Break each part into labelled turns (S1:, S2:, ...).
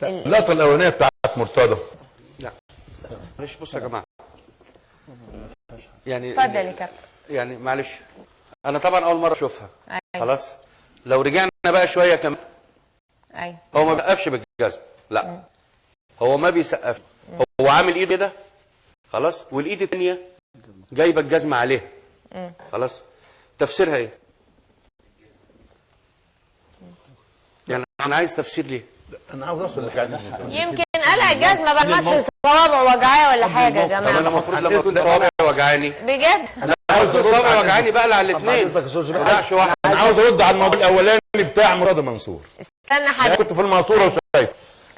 S1: اللقطه الاولانيه بتاعت مرتضى.
S2: لا معلش بصوا يا جماعه، يعني
S3: اتفضل يا كابتن.
S2: يعني معلش انا طبعا اول مره اشوفها. خلاص لو رجعنا بقى شويه كمان.
S3: ايوه
S2: هو ما بيسقفش بالجزم، لا هو ما بيسقفش، هو عامل ايده كده خلاص، والايد الثانيه جايبه الجزمه عليها. خلاص تفسيرها ايه؟ يعني انا عايز تفسير ليه؟
S1: انا عاوز اوصل لحاجه.
S3: يمكن قلع الجزمه بعد ماتش صوابعه وجعاه ولا حاجه يا جماعه.
S2: طب انا المفروض لما اكون صوابعي وجعاني
S3: بجد
S2: انا عاوز اكون صوابعي وجعاني بقلع الاثنين.
S1: انا عاوز ارد على الموضوع الاولاني بتاع مرتضى منصور.
S3: استنى حضرتك،
S1: كنت في المنصوره وشايف.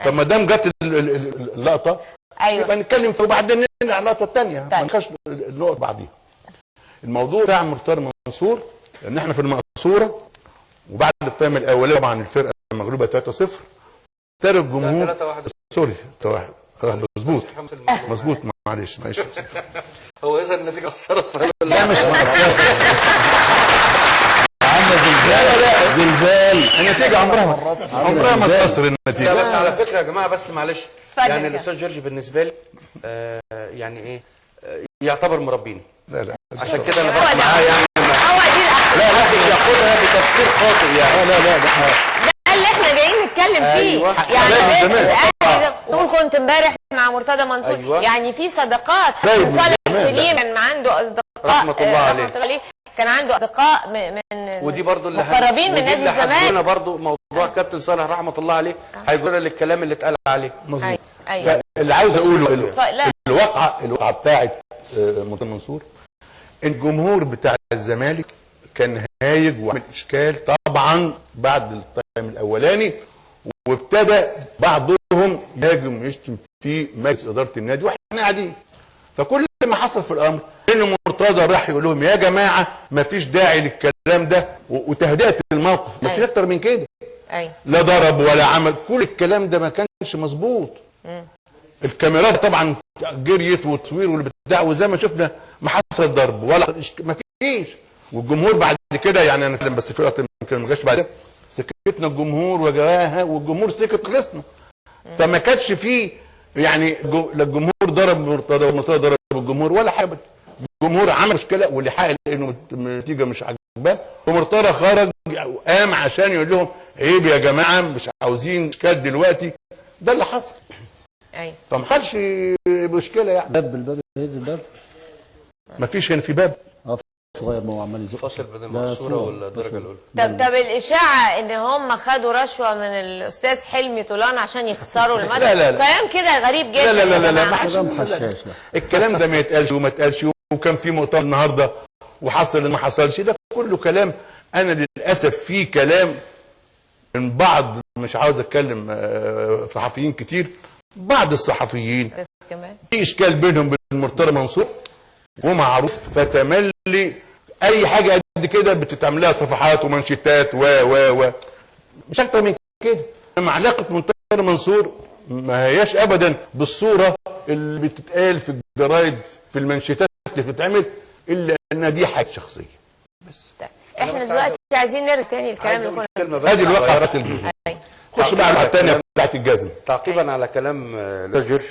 S1: طب ما دام جت اللقطه
S3: ايوه
S1: يبقى نتكلم وبعدين ننقل على اللقطه الثانيه، ما نخش النقط بعضيها. الموضوع بتاع مرتضى منصور ان احنا في المقصوره وبعد التايم الاولاني طبعا الفرقه مغلوبه 3-0. ابتدى الجمهور
S2: 3-1
S1: سوري 3-1 مظبوط مظبوط معلش
S2: هو اذا النتيجه اثرت
S1: لا مش مقصره. عندنا زلزال. لا زلزال النتيجه عمرها ما تاثر النتيجه.
S2: بس على فكره يا جماعه بس معلش يعني الاستاذ جورج بالنسبه لي يعني ايه يعتبر مربيني.
S1: لا
S2: عشان كده انا بقى معاه يعني
S3: هو دي
S2: لا بياخدها بتفسير خاطئ يعني.
S1: لا
S3: ده اللي احنا جايين نتكلم فيه.
S2: أيوة.
S3: يعني تقول كنت امبارح مع مرتضى منصور.
S2: أيوة.
S3: يعني في صداقات. صالح سليم كان عنده اصدقاء
S2: رحمه الله عليه.
S3: كان عنده اصدقاء من
S2: ودي برضو اللي
S3: مقربين من نادي الزمالك.
S2: هنا برضو موضوع كابتن صالح رحمه الله عليه هيجرنا للكلام اللي اتقال عليه.
S3: ايوه
S1: اللي عاوز اقوله الواقعه بتاعت مرتضى منصور، الجمهور بتاع الزمالك كان هايج وعمل اشكال طبعا بعد التايم الاولاني، وابتدى بعضهم يهاجم ويشتم في مجلس اداره النادي واحنا قاعدين. فكل ما حصل في الامر ان مرتضى راح يقول لهم يا جماعه ما فيش داعي للكلام ده وتهدئه الموقف، ما فيش اكتر من كده. لا ضرب ولا عمل، كل الكلام ده ما كانش مظبوط. الكاميرات طبعا جريت وتصوير والبتاع، وزي ما شفنا ما حصل ضرب ولا ما فيش. والجمهور بعد كده يعني انا بس في وقت يمكن ما جاش بعد سكتنا الجمهور وجواها والجمهور سكت خلصنا. فما كانش فيه يعني لا الجمهور ضرب مرتضى ومرتضى ضرب الجمهور ولا حاجه. الجمهور عمل مشكله واللي حق لانه النتيجه مش عاجباه، ومرتضى خرج وقام عشان يقول لهم عيب يا جماعه مش عاوزين اشكال دلوقتي. ده اللي حصل. فما حصلش مشكله يعني.
S4: الباب يهز الباب.
S1: ما فيش هنا في باب
S4: صغير ما هو عمال يزق.
S2: فاصل بين المقصوره والدرجه الاولى.
S3: طب الاشاعه ان هم خدوا رشوه من الاستاذ حلمي طولان عشان يخسروا الماتش،
S1: لا
S3: كلام كده غريب جدا.
S1: لا
S4: ما حشاش.
S1: الكلام ده ما يتقالش وما يتقالش، وكان في مؤتمر النهارده وحصل ما حصلش، ده كله كلام. انا للاسف في كلام من بعض، مش عاوز اتكلم صحفيين كتير، بعض الصحفيين في اشكال بينهم وبين مرتضى منصور ومعروف، فتملي اي حاجه قد كده بتتعمل لها صفحات ومانشيتات و مش اكتر من كده. اما علاقه مرتضى منصور ما هياش ابدا بالصوره اللي بتتقال في الجرايد في المانشيتات اللي بتتعمل، الا انها دي حاجه شخصيه بس.
S3: احنا دلوقتي عايزين نرجع تاني الكلام اللي كنا
S1: هذه الواقعه الجزم. خش بقى على الثانيه بتاعت الجزم.
S2: تعقيبا على كلام الاستاذ جورج.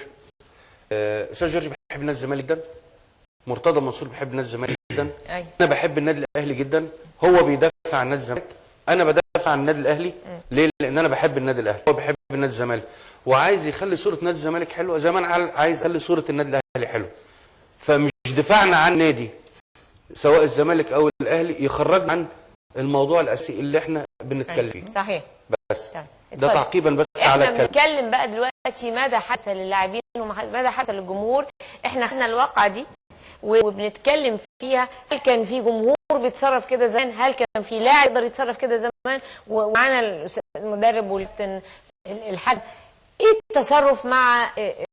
S2: الاستاذ جورج بيحب نادي الزمالك جدا، مرتضى منصور بيحب نادي الزمالك جدا، انا بحب النادي الاهلي جدا، هو بيدافع عن نادي الزمالك، انا بدافع عن النادي الاهلي. ليه؟ لان انا بحب النادي الاهلي، هو بيحب نادي الزمالك وعايز يخلي صوره نادي الزمالك حلوه زي ما انا عايز اخلي صوره النادي الاهلي حلوه. فمش دفاعنا عن نادي سواء الزمالك او الاهلي يخرجنا عن الموضوع الاساسي اللي احنا بنتكلم فيه.
S3: صحيح.
S2: بس ده تعقيبا بس على الكلام.
S3: احنا بنتكلم بقى دلوقتي ماذا حدث للاعبين وماذا حدث للجمهور. احنا خدنا الواقعه دي وبنتكلم فيها، هل كان في جمهور بيتصرف كده زمان؟ هل كان في لاعب يقدر يتصرف كده زمان؟ ومعانا المدرب والحاج، ايه التصرف مع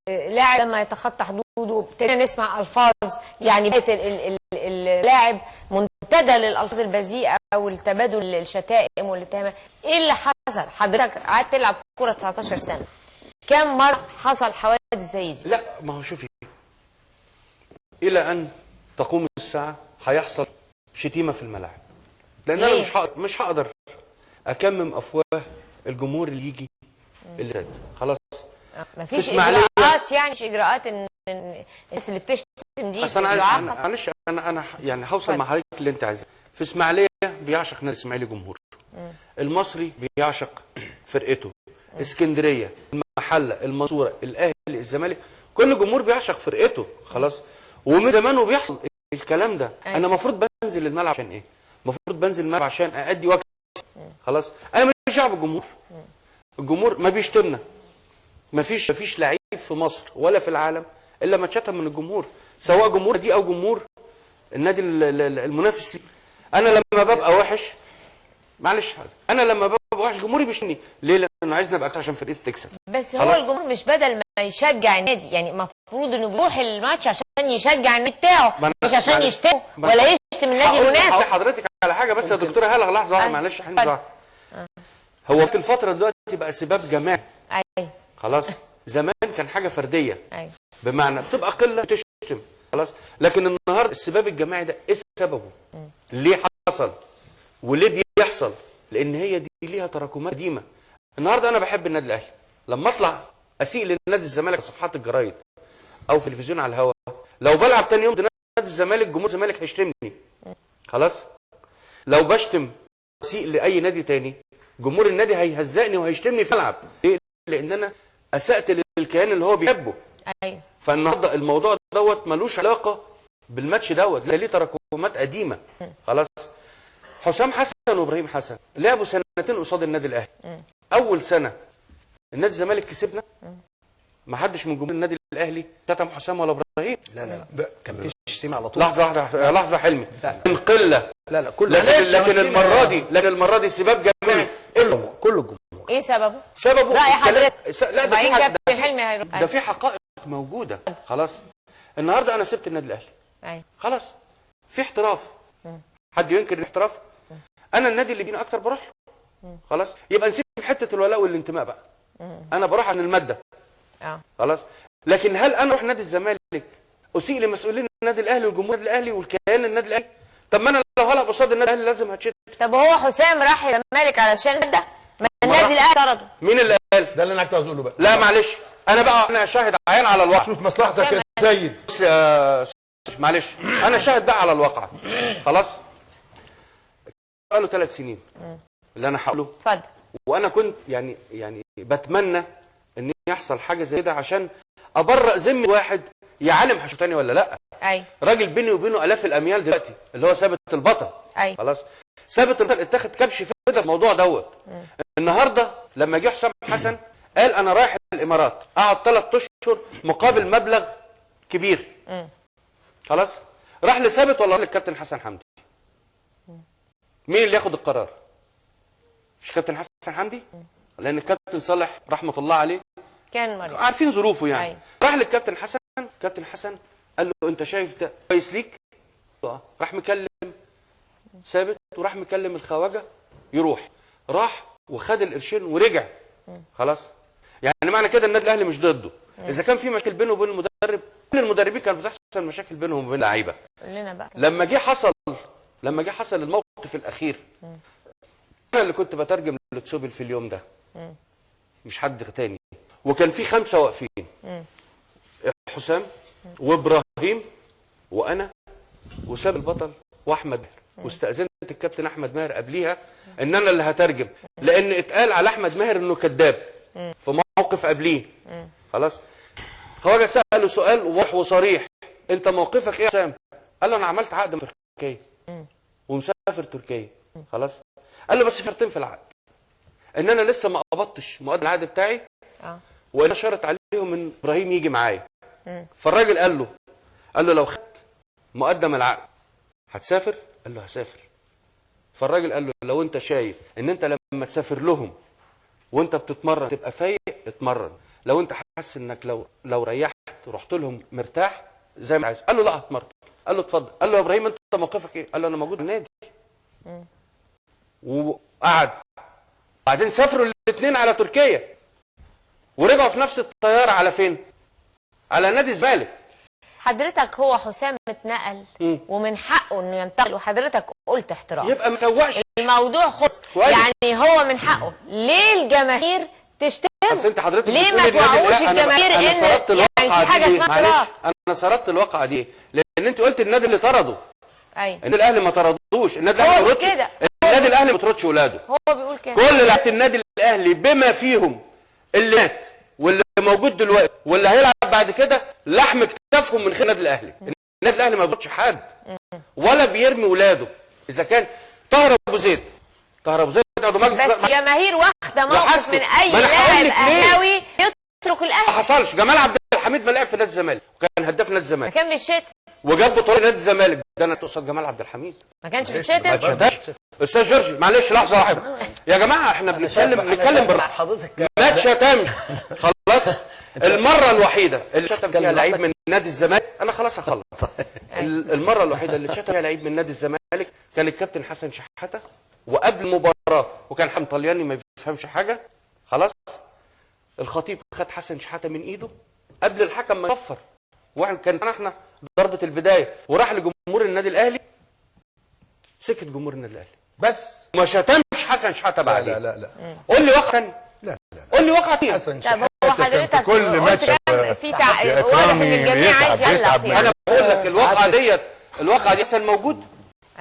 S3: لاعب لما يتخطى حدوده؟ ابتدينا نسمع الفاظ يعني اللاعب منتدى للالفاظ البذيئه او التبادل الشتائم والاتهامات. ايه اللي حصل؟ حضرتك قعدت تلعب كوره 19 سنه، كم مره حصل حوادث زي دي؟
S2: لا ما هو شوفي، الى ان تقوم الساعه هيحصل شتيمه في الملاعب، لان انا مش هقدر اكمم افواه الجمهور اللي يجي اللي زاد. خلاص
S3: مفيش اجراءات، يعني مش اجراءات ان الناس اللي بتشتم دي
S2: تعاقب. معلش انا يعني هوصل مع حضرتك اللي انت عايزاه. في اسماعيليه بيعشق نادي الاسماعيلي جمهور، المصري بيعشق فرقته، اسكندريه، المحله، المنصوره، الاهلي، الزمالك، كل جمهور بيعشق فرقته خلاص. ومن زمان وبيحصل الكلام ده. انا المفروض بنزل الملعب عشان ايه؟ المفروض بنزل الملعب عشان اادي واكسب خلاص. انا ماليش دعوه بالجمهور، الجمهور ما بيشتمنا. مفيش لعيب في مصر ولا في العالم الا ما اتشتم من الجمهور، سواء جمهور دي او جمهور النادي المنافس لي. انا لما ببقى وحش، معلش، انا لما ببقى وحش جمهوري بيشتمني ليه؟ لانه عايزني ابقى عشان فرقتي تكسب.
S3: بس هو الجمهور مش بدل ما يشجع النادي، يعني المفروض انه بيروح الماتش عشان يشجع النادي بتاعه، مش عشان يشتمه ولا يشتم النادي المنافس.
S2: هقول لحضرتك على حاجه بس يا دكتوره هاله، لحظه واحده معلش يا حبيبي. هو في الفتره دلوقتي بقى سباب جماعي. خلاص. زمان كان حاجه فرديه. بمعنى بتبقى قله بتشتم خلاص. لكن النهارده السباب الجماعي ده ايه سببه؟ ليه حصل؟ وليه بيحصل؟ لان هي دي ليها تراكمات قديمه. النهارده انا بحب النادي الاهلي، لما اطلع اسيء لنادي الزمالك في صفحات الجرايد او في التلفزيون على الهواء، لو بلعب تاني يوم ضد نادي الزمالك جمهور الزمالك هيشتمني خلاص. لو بشتم اسيء لاي نادي تاني جمهور النادي هيهزقني وهيشتمني في الملعب. ليه؟ لان انا اسأت للكيان اللي هو بيحبه. فالنهارده الموضوع دوت ملوش علاقه بالماتش دوت، لا ليه تراكمات قديمه خلاص. حسام حسن وابراهيم حسن لعبوا سنتين قصاد النادي الاهلي. اول سنه النادي الزمالك كسبنا، ما حدش من جمهور النادي الاهلي شتم حسام ولا ابراهيم.
S5: لا كان في شتيمه على طول.
S2: لحظه حلمي، من قله. لا كل لكن المره دي سباب جماعي.
S5: كل الجمهور.
S3: ايه سببه؟
S2: سببه
S3: رأي حضرتك.
S2: لا
S3: كابتن حلمي هيروح.
S2: ده في حقائق موجوده خلاص. النهارده انا سبت النادي الاهلي خلاص، في احتراف. حد ينكر الاحتراف؟ انا النادي اللي بينا اكتر بروح له خلاص. يبقى نسيب حته الولاء والانتماء بقى. انا بروح عن الماده خلاص. لكن هل انا اروح نادي الزمالك اسيء لمسؤولين النادي الاهلي والجمهور النادي الاهلي والكيان النادي الاهلي؟ طب ما انا لو هلعب قصاد النادي الاهلي لازم هتشتم.
S3: طب هو حسام راح الزمالك علشان ده؟ ما النادي الاهلي طرده.
S2: مين اللي قال؟
S1: ده اللي انا كنت عايز اقوله بقى.
S2: لا معلش، انا شاهد عيان على الواقع.
S1: شوف مصلحتك يا سيد.
S2: معلش انا شاهد بقى على الواقع خلاص. قالوا 3 سنين اللي انا هقوله.
S3: اتفضل.
S2: وانا كنت يعني بتمنى ان يحصل حاجه زي كده عشان ابرأ ذمه واحد يعلم هشوفني ولا لا. راجل بيني وبينه الاف الاميال دلوقتي اللي هو ثابت البطل. خلاص. ثابت البطل اتاخد كبش فدا في الموضوع دوت. النهارده لما جه حسام حسن قال انا رايح الامارات اقعد 3 اشهر مقابل مبلغ كبير. خلاص. راح لثابت ولا للكابتن حسن حمدي؟ مين اللي ياخد القرار؟ مش كابتن حسن حمدي؟ لان الكابتن صالح رحمه الله عليه
S3: كان مريض،
S2: عارفين ظروفه يعني. راح للكابتن حسن، كابتن حسن قال له انت شايف ده كويس ليك؟ راح مكلم ثابت وراح مكلم الخواجه يروح. راح وخد القرشين ورجع خلاص. يعني معنى كده النادي الاهلي مش ضده. اذا كان في مشاكل بينه وبين المدرب، كل المدربين كانت بتحصل مشاكل بينهم وبين اللعيبه.
S3: لنا بقى
S2: لما جه حصل الموقف الاخير، انا اللي كنت بترجم لتسوبل في اليوم ده، مش حد تاني. وكان في 5 واقفين، حسام وابراهيم وانا وساب البطل واحمد ماهر. واستاذنت الكابتن احمد ماهر قبليها ان انا اللي هترجم، لان اتقال على احمد ماهر انه كذاب في موقف قبليه خلاص. خواجه ساله سؤال واضح وصريح، انت موقفك ايه يا حسام؟ قال له انا عملت عقد مع تركيا ومسافر تركيا خلاص. قال له بس في شرطين في العقد، ان انا لسه ما قبضتش مقدم العقد بتاعي وانا شرط عليهم ان ابراهيم يجي معايا. فالراجل قال له لو خدت مقدم العقد هتسافر؟ قال له هسافر. فالراجل قال له لو انت شايف ان انت لما تسافر لهم وانت بتتمرن تبقى فايق اتمرن، لو انت حاسس انك لو ريحت رحت لهم مرتاح زي ما عايز. قال له لا هتمرن. قال له اتفضل. قال له يا ابراهيم انت موقفك ايه؟ قال له انا موجود في النادي. وقعد. بعدين سافروا الاثنين على تركيا ورجعوا في نفس الطياره على فين؟ على نادي الزمالك.
S3: حضرتك هو حسام اتنقل ومن حقه انه ينتقل، وحضرتك قلت احتراف،
S2: يبقى ما سواش
S3: الموضوع خلص. يعني هو من حقه. ليه الجماهير تشتمه كده.
S2: بس انت حضرتك
S3: ليه ما توعوش الجماهير ان يعني في حاجه اسمها طرد؟
S2: انا سردت الواقعه دي لان انت قلت النادي اللي طرده.
S3: ايوه
S2: النادي الاهلي ما طردوش، النادي الاهلي ما
S3: كده.
S2: النادي الاهلي ما بيطردش ولاده.
S3: هو بيقول كده.
S2: كل لعيبه النادي الاهلي بما فيهم اللي مات واللي موجود دلوقتي واللي هيلعب بعد كده لحم كتافهم من خلال النادي الاهلي. النادي الاهلي ما بيطردش حد ولا بيرمي ولاده. اذا كان طاهر ابو زيد عضو مجلس
S3: بس جماهير واخده موقف من اي لاعب اهلاوي يترك الاهلي.
S2: ما حصلش. جمال عبد الحميد ما لعب في نادي الزمالك وكان هداف نادي الزمالك.
S3: ما كان بالشتم
S2: وجاب بطوله نادي الزمالك. ده انا تقصد جمال عبد الحميد
S3: ما كانش بالشتم.
S2: استاذ جورج معلش لحظه واحده يا جماعه، احنا بنتكلم بالراحه.
S5: حضرتك
S2: ما اتشتمش خلاص. المره الوحيده اللي شتم فيها لعيب من نادي الزمالك انا خلاص اخلص. المره الوحيده اللي شتم فيها لعيب من نادي الزمالك كان الكابتن حسن شحاته وقبل المباراه، وكان حمد طلياني ما يفهمش حاجه خلاص. الخطيب خد حسن شحاته من ايده قبل الحكم ما يصفر، وكان احنا ضربه البدايه وراح لجمهور النادي الاهلي. سكت جمهور النادي الاهلي
S1: بس
S2: ما شتمش حسن شحاته بعد.
S1: لا
S2: قول لي واقع ثاني.
S1: لا
S2: قول لي واقع ثاني.
S1: حسن
S3: طب
S1: شحاته
S3: هو حضرتك
S1: كل ماتش
S3: في واضح ان الجميع عايز يلعب فيها.
S2: انا بقول لك الواقعه دي حسن موجود.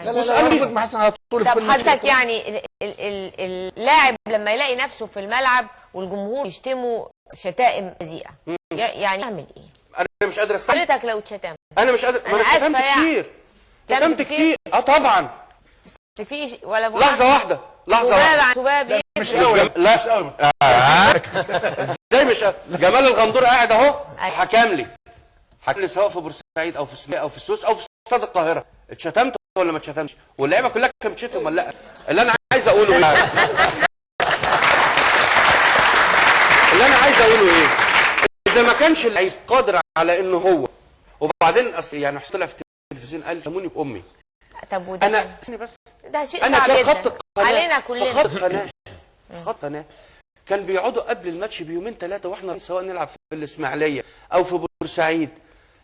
S1: لا موجود مع حسن على طول.
S3: طب حضرتك يعني اللاعب لما يلاقي نفسه في الملعب والجمهور يشتمه شتائم بذيئه يعني يعمل ايه؟
S2: انا مش قادر استوعب.
S3: حضرتك لو اتشتمت
S2: انا مش قادر.
S3: انا
S2: شتمت كتير. شتمت كتير. طبعا.
S3: بس في ولا
S2: لحظه واحده
S3: شباب
S1: مش قوي.
S2: لا ازاي مش جمال الغندور قاعد اهو حكم لي سواء في بورسعيد او في اسماعيليه او في السويس او في استاد القاهره. اتشتمت ولا ما اتشتمش؟ واللعيبه كلها كانت بتشتم ولا لا؟ اللي انا عايز اقوله ايه؟ اذا ما كانش اللعيب قادر على انه هو وبعدين يعني طلع في التلفزيون قال شتموني بامي.
S3: طب وده
S2: انا بس
S3: ده شيء صعب جدا علينا كلنا.
S2: خط قناه كان بيقعدوا قبل الماتش بيومين ثلاثه واحنا سواء نلعب في الاسماعيليه او في بورسعيد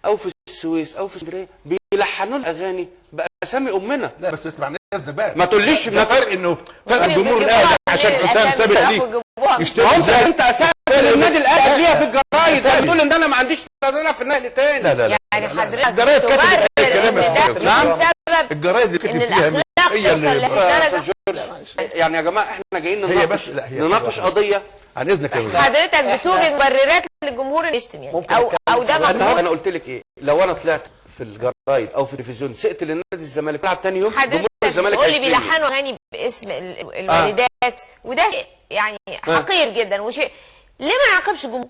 S2: او في السويس او في اسكندريه بيلحنوا الاغاني باسامي امنا.
S1: لا بس اسمع اذنك بقى،
S2: ما تقوليش
S1: ده فرق انه فرق الجمهور الاهلي عشان حسام سابق ليك
S2: يشتري. انت اسامي النادي الاهلي ليها في الجرايد بتقول ان انا ما عنديش استعداد في النادي تاني.
S1: لا
S3: يعني حضرتك
S1: الجرايد كتبت الكلام
S3: نعم سبب
S1: الجرايد اللي كتبت فيها
S3: هي اللي
S2: يعني يا جماعه احنا جايين نناقش قضيه.
S1: عن اذنك يا ولد
S3: حضرتك بتوجد مبررات للجمهور اللي يشتم يعني او ده مقبول.
S2: انا قلت لك ايه؟ لو انا طلعت في الجرايد او في التلفزيون سقت للنادي الزمالك العب ثاني يوم جمهور الزمالك
S3: قول لي بيلحنوا اغاني باسم الوالدات وده شيء يعني حقير جدا وشيء ليه ما نعاقبش الجمهور؟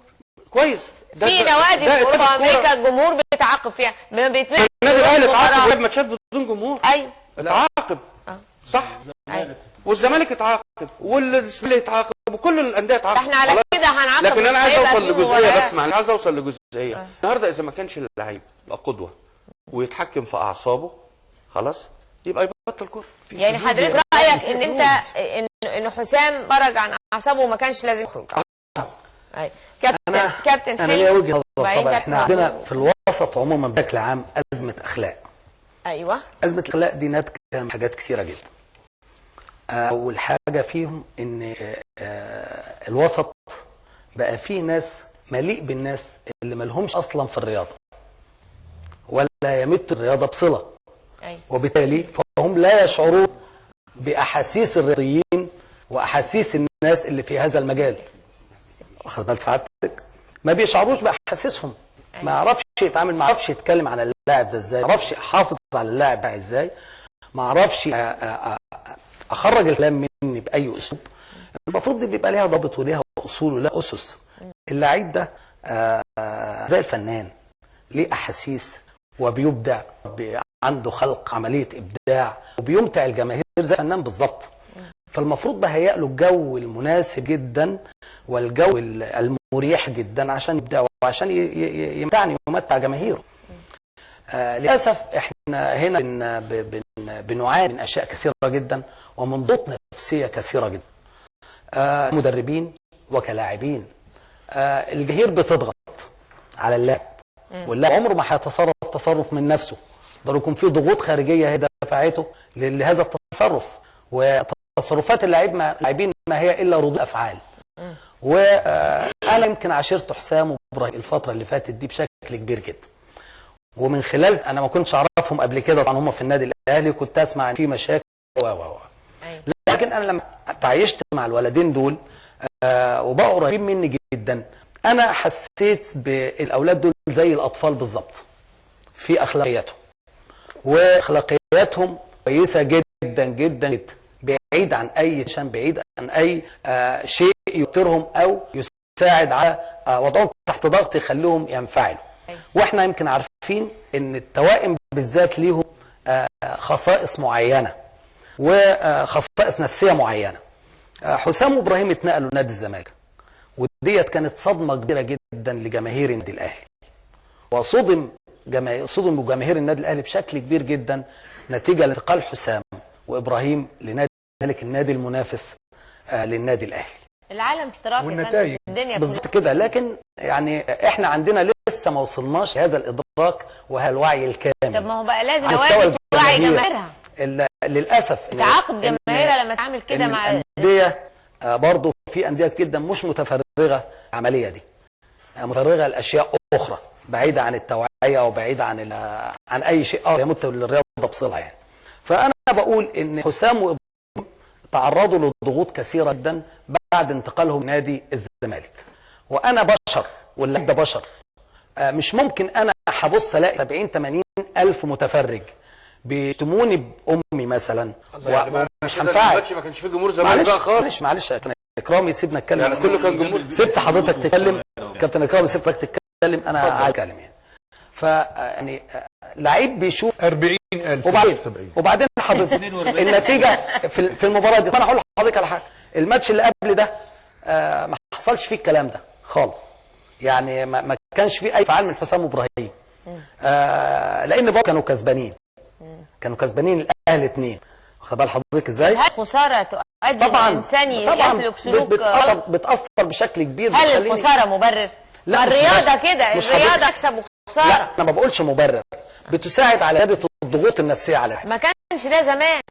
S2: كويس.
S3: في نوادي في اوروبا وامريكا الجمهور بيتعاقب فيها ما بيتمنى.
S2: النادي الاهلي اتعاقب ماتشات بدون جمهور.
S3: ايوه
S2: اتعاقب صح. والزمالك اتعاقب والاسماعيلي اتعاقب وكل الانديه اتعاقب.
S3: احنا على كده هنعاقب.
S2: لكن انا عايز اوصل لجزئيه بس عايز اوصل لجزئيه. النهارده اذا ما كانش اللعيب يبقى قدوه ويتحكم في اعصابه خلاص يبقى يبطل كوره.
S3: يعني حضرتك رايك ان انت ان حسام خرج عن اعصابه وما كانش لازم يخرج. ايوه كابتن
S5: انا ليا وجهه نظر. طبعا احنا عندنا في الوسط عموما بشكل عام ازمه اخلاق.
S3: ايوه
S5: ازمه الاخلاق دي ناتجه من حاجات كثيره جدا. اول حاجه فيهم ان الوسط بقى فيه ناس مليء بالناس اللي ما لهمش اصلا في الرياضه ولا يمت الرياضه بصله.
S3: أيوة.
S5: وبالتالي فهم لا يشعرون باحاسيس الرياضيين واحاسيس الناس اللي في هذا المجال. واخد بال سعادتك؟ ما بيشعروش باحاسيسهم. أيوة. ما يعرفش يتعامل، ما يعرفش يتكلم عن اللاعب ده ازاي، ما يعرفش يحافظ على اللاعب ده ازاي، ما يعرفش اخرج الكلام مني باي اسلوب. المفروض دي بيبقى ليها ضابط وليها اصول ولها اسس. اللعيب ده زي الفنان ليه احاسيس وبيبدع، عنده خلق عمليه ابداع وبيمتع الجماهير زي الفنان بالظبط. فالمفروض بهيئ له الجو المناسب جدا والجو المريح جدا عشان يبدع وعشان يمتعني ويمتع جماهيره. للاسف احنا هنا بنعاني من اشياء كثيره جدا ومن ضغوط نفسيه كثيره جدا. مدربين وكلاعبين الجماهير بتضغط على اللاعب واللاعب عمره ما هيتصرف تصرف من نفسه، ضروري يكون في ضغوط خارجيه هي دفعته لهذا التصرف. وتصرفات اللاعبين ما هي الا ردود افعال. وانا يمكن عاشرت حسام وابراهيم الفتره اللي فاتت دي بشكل كبير جدا، ومن خلال انا ما كنتش اعرفهم قبل كده طبعا، هم في النادي الاهلي كنت اسمع ان في مشاكل لكن انا لما تعايشت مع الولدين دول وبقوا قريبين مني جدا، انا حسيت بالاولاد دول زي الاطفال بالظبط في اخلاقياتهم، واخلاقياتهم كويسه جدا جدا جدا، بعيد عن اي شان، بعيد عن اي شيء يوترهم او يساعد على وضعهم تحت ضغط يخليهم ينفعلوا. واحنا يمكن عارفين ان التوائم بالذات ليهم خصائص معينه وخصائص نفسيه معينه. حسام وابراهيم اتنقلوا نادي الزمالك، وديت كانت صدمه كبيره جدا لجماهير النادي الاهلي، وصدم جماهير النادي الاهلي بشكل كبير جدا نتيجه لانتقال حسام وابراهيم لنادي الزمالك، النادي المنافس للنادي الاهلي.
S3: العالم افتراضي
S1: والنتائج
S3: الدنيا
S5: بالظبط كده، لكن يعني احنا عندنا لسه ما وصلناش لهذا الادراك وهالوعي الكامل.
S3: طب ما هو بقى لازم نواجه وعي جماهيرها
S5: للاسف
S3: تعاقب جماهيرها لما تعمل كده مع
S5: الانديه. برضه في انديه جدا مش متفرغه العمليه دي، متفرغه لاشياء اخرى بعيده عن التوعيه وبعيده عن اي شيء يمت للرياضه بصلها يعني. فانا بقول ان حسام وابراهيم تعرضوا لضغوط كثيره جدا بعد انتقالهم نادي الزمالك، وانا بشر واللاعب ده بشر، مش ممكن انا هبص الاقي 70-80 الف متفرج بيشتموني بامي مثلا ومش هنفعل.
S2: ما كانش في جمهور زمان بقى خالص.
S5: معلش يا كابتن اكرامي سيبنا نتكلم
S2: يعني كله كان جمهور.
S5: سبت حضرتك تتكلم كابتن اكرامي، سبتك تتكلم، انا عايز اتكلم يعني. فيعني لعيب بيشوف
S1: 40,000
S5: وبعدين حضرتك النتيجه في المباراه دي. فانا هقول لحضرتك على حاجه، الماتش اللي قبل ده ما حصلش فيه الكلام ده خالص، يعني ما كانش فيه اي فعال من حسام وابراهيم، لان برضه كانوا كسبانين الاهلي 2. واخد بال حضرتك ازاي؟
S3: هل خساره تؤدي الانسان يسلك سلوك
S5: بتاثر بشكل كبير.
S3: هل الخساره مبرر؟
S5: لا،
S3: الرياضه كده، الرياضه اكسب وخساره.
S5: لا انا ما بقولش مبرر، بتساعد على زياده الضغوط النفسيه على
S3: ما كانش ده زمان.